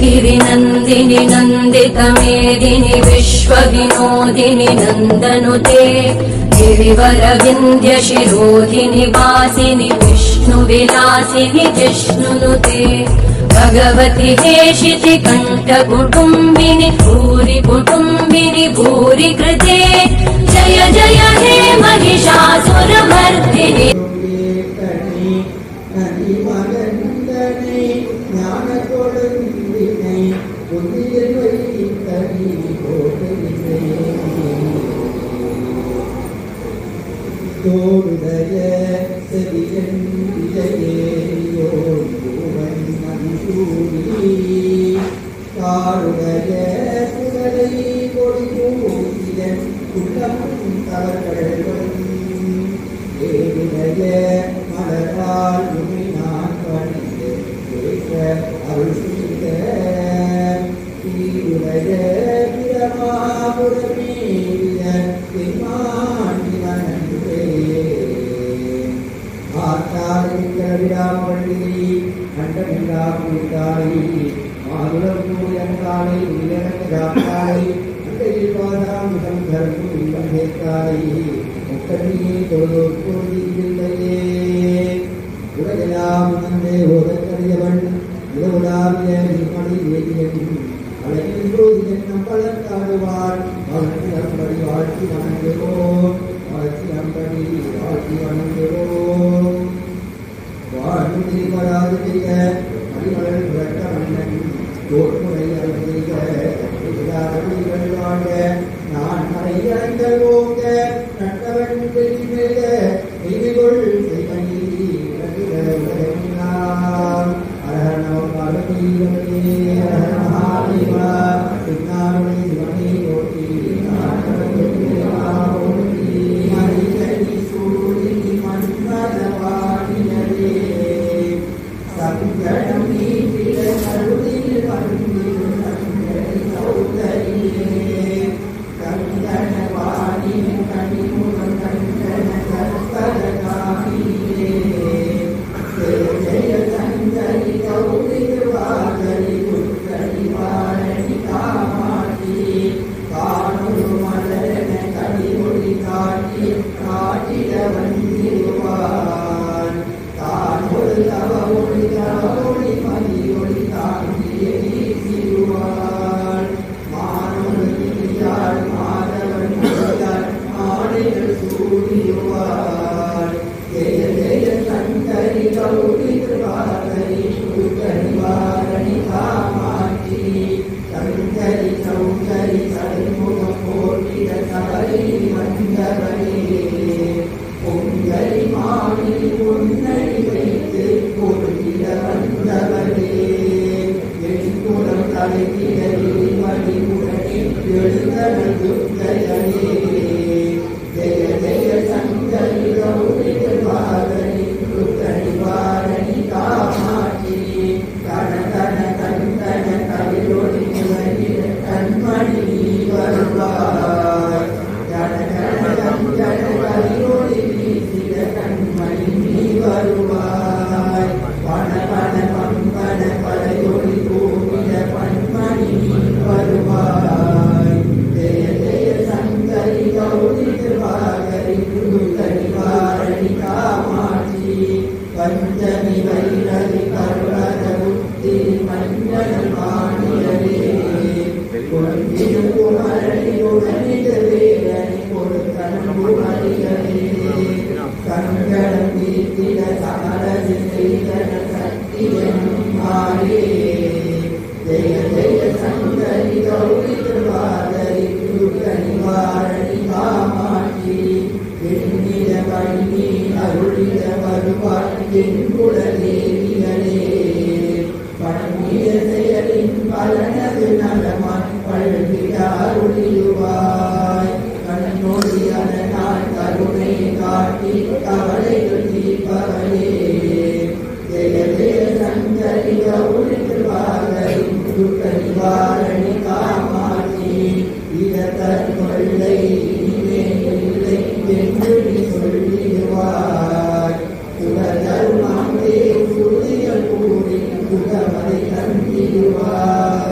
गिरिनन्दिनि नन्दितमेदिनि विश्वविनोदिनि नन्दनुते गिरिवरविन्द्यशिरोधिनि वासिनि विष्णुविलासिनि जिष्णुनुते भगवति हेशिति कण्ठकुटुम्बिनि भूरि कुटुम्बिनि भूरि कृते जय जय हे महिषासुरमर्दिनि தோடுடைய செவியன் விஜயேயோ யோவன் மதிசூடி காருடைய புகழை கொடியூசியன் உள்ளம் தவர்களும் ஏழுடைய மலரால் உமை நான் பணிந்து கேட்க அருள் செய்த தீருடைய பிரமாபுரமேறிய பெருமாண்டிவன் விடாமண்டிகை கண்டமில்லா குளித்தாலை மாதுளம் கூடியங்காலை உயரங்காலை அண்டையில் வாதாமுகம் தரும் இன்பம் சேர்த்தாலை முக்கண்ணியை தொழுதோற்கொள்ளில்லையே உலகெல்லாம் உணர்ந்தே ஓதற்கரியவன் உலகுலாவிய நிர்மலை வேதியன் அழகில் ஜோதியன் நம்பளன் காடுவான் வளர்ச்சி அம்படி வாழ்த்தி வணங்குகிறோம் வளர்ச்சி அம்படி வாழ்த்தி வணங்குகிறோம் வாழ்முதிரிவராது செய்த மணிமலர் புரட்ட மன்னன் தோற்முறை அருள் செய்த வாழ்க நான் மறையரங்கள் ஓங்க நட்டவன் பெரிய நெய்கொள் செய்வனி உலகெல்லாம் அரஹணோ பார்வதீவனே அரஹ மகாதேவா விண்ணாமணி சிவனே ஓட்டி மரிகடி சூரி மன்மதவாணியரே சங்கடம் நீட்டிட கருதில் வந்திடும் நங்கை சௌதரியே கந்தன வாணி கனிமுகம் கண்டன கற்பதகாமியே ஜெய ஜெய சங்கரி கௌரிர் வாகரி குற்றரி வாரணி காமாட்சி காணொரு மலரன கனிமொழி காட்டி காட்டிட வந்திருவான் தான் ஒரு தவொழி தவொழி மதியொழி தாங்கிய நீசிடுவான் மானொரு திரியாள் மாதவன் மொழியாள் மாலைகள் சூடிடுவான் ஜெய ஜெய சங்கரி கௌரி கிருபாகரி சுகரி வாரணி காமாட்சி சங்கரி சௌந்தரி சதுர்முகம் போற்றிட சபரி வந்தவரே பொங்கரி மாடி பொன்னடி வைத்து பொருளிட வந்தவரே எண்குலம் தலைத்திட எரிமணி உடனே எழுந்தவள் துர்க்கையரே ஜெய ஜெய சங்கரி கௌரி கிருபாகரி சுகரி வாரணி காமாட்சி கண கண கண்டன கவிழொளி முழங்கிட கண்மணி நீ வருவாய் ஜன ஜன கண்டன கவிழொளி வீசிட கண்மணி நீ வருவாய் பண பண பம்பன படையொளி பூவிட பண்மணி நீ வருவாய் ஜெய ஜெய சங்கரி கௌரி கிருபாகரி சுகரி வாரணி காமாட்சி பஞ்சமி வைரவி கருணத புத்தி மஞ்சள் மாநிலரே பொன்னிரு குமரனி உடனிட வேலனி பொருத்தன்புமரிகளே சங்கடம் தீர்த்திட சமரதி செய்தன சக்தியனும் மாறே ஜெய ஜெய சங்கரி கௌரி கிருபாகரி சுகரி வாரணி காமாட்சி எண்ணிட வழி அருளிட வருவாய் என் குலதேவிகளே பணிய செயலின் பலனது நலமாய் பழகிட அருளிடுவாய் கண்ணொழி அதனால் கருணை காட்டி கவலைகள் தீர்ப்பவளே ஜெய ஜெய சங்கரி கௌரி கிருபாகரி சுகரி வாரணி காமாட்சி இதன் கொள்ளை இனிமே இல்லை என்று நீ சொல்லிடுவாய் சுகதர்மாந்தே சூரிய கூறி சுகமதை தந்திடுவாய்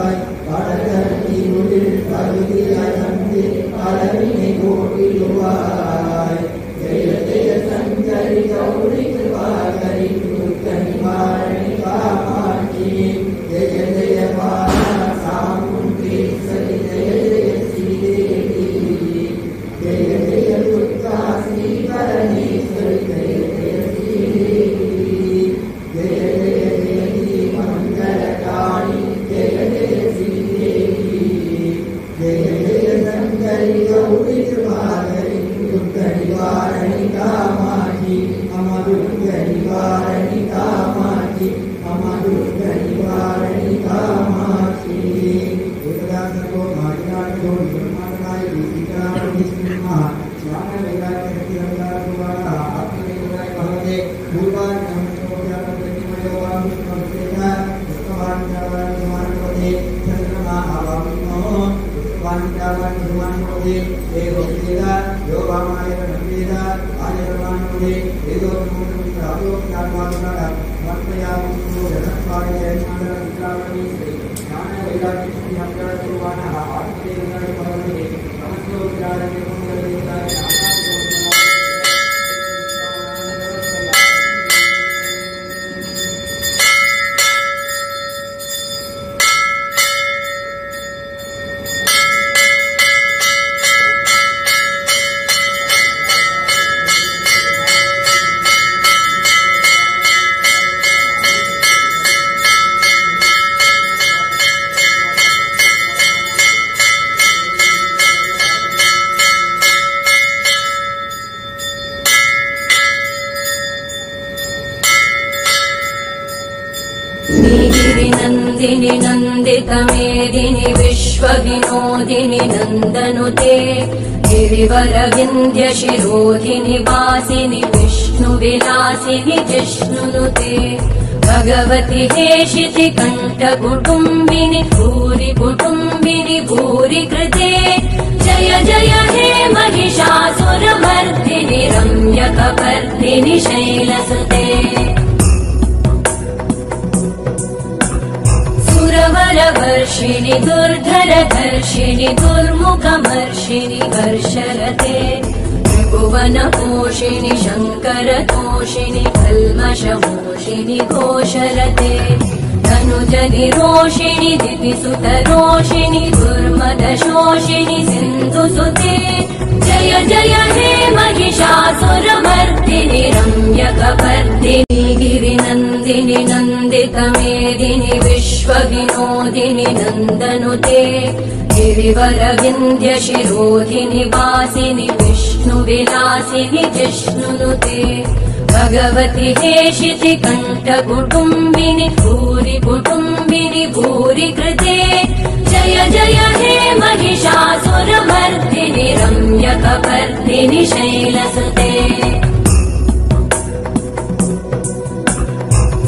नन्दिनि नन्दितमेदिनि विश्वविनोदिनि नन्दनुते गिरिवरविन्द्यशिरोधिनि वासिनि विष्णुविलासिनि जिष्णुनुते भगवति हेशिति कण्ठकुटुम्बिनि भूरि कुटुम्बिनि भूरि कृते जय जय हे महिषासुरमर्दिनि रम्यकपर्दिनि शैलसुते सुरवरवर्षिणि दुर्धरधर्षिणि दुर्मुखमर्षिणि हर्षरते त्रिभुवनपोषिणि शङ्करतोषिणि कल्मषमोषिणि घोषरते धनुजनिरोषिणि दिविसुतरोषिणि दुर्मदशोषिणि सिन्धुसुते जय जय हे महिषासुरमर्दिनि रम्यकपर्दिनि गिरिनन्दिनि नन्दितमेदिनि विश्वविनोदिनि नन्दनुते गिरिवरविन्द्यशिरोधिनि वासिनि विष्णुविलासिनि जिष्णुनुते भगवति हेशिति कण्ठकुटुम्बिनि भूरि कुटुम्बिनि भूरि कृते जय जय हे महिषासुरमर्दिनि रम्यकपर्दिनि शैलसुते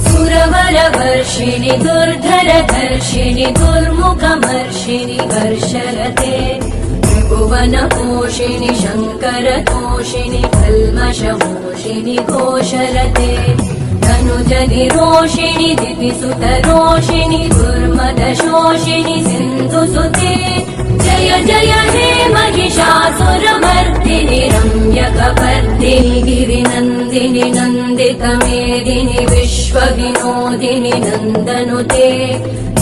सुरवरवर्षिणि दुर्धरधर्षिणि दुर्मुखमर्षिणि हर्षरते त्रिभुवनपोषिणि शङ्करतोषिणि कल्मषमोषिणि घोषरते धनुजनिरोषिणि दिविसुतरोषिणि दुर्मदशोषिणि सिन्धुसुते जय जय हे महिषासुरमर्दिनि रम्यकपर्दिनि गिरिनन्दिनि नन्दितमेदिनि विश्वविनोदिनि नन्दनुते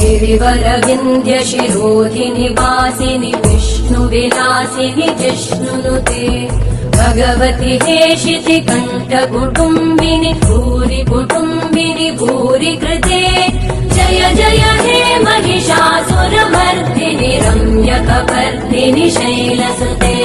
गिरिवरविन्द्यशिरोधिनि वासिनि विष्णुविलासिनि जिष्णुनुते भगवति हेशिति कण्ठकुटुम्बिनि भूरि कुटुम्बिनि भूरि कृते जय जय हे महिषासुरमर्दिनि रम्यकपर्दिनि शैलसुते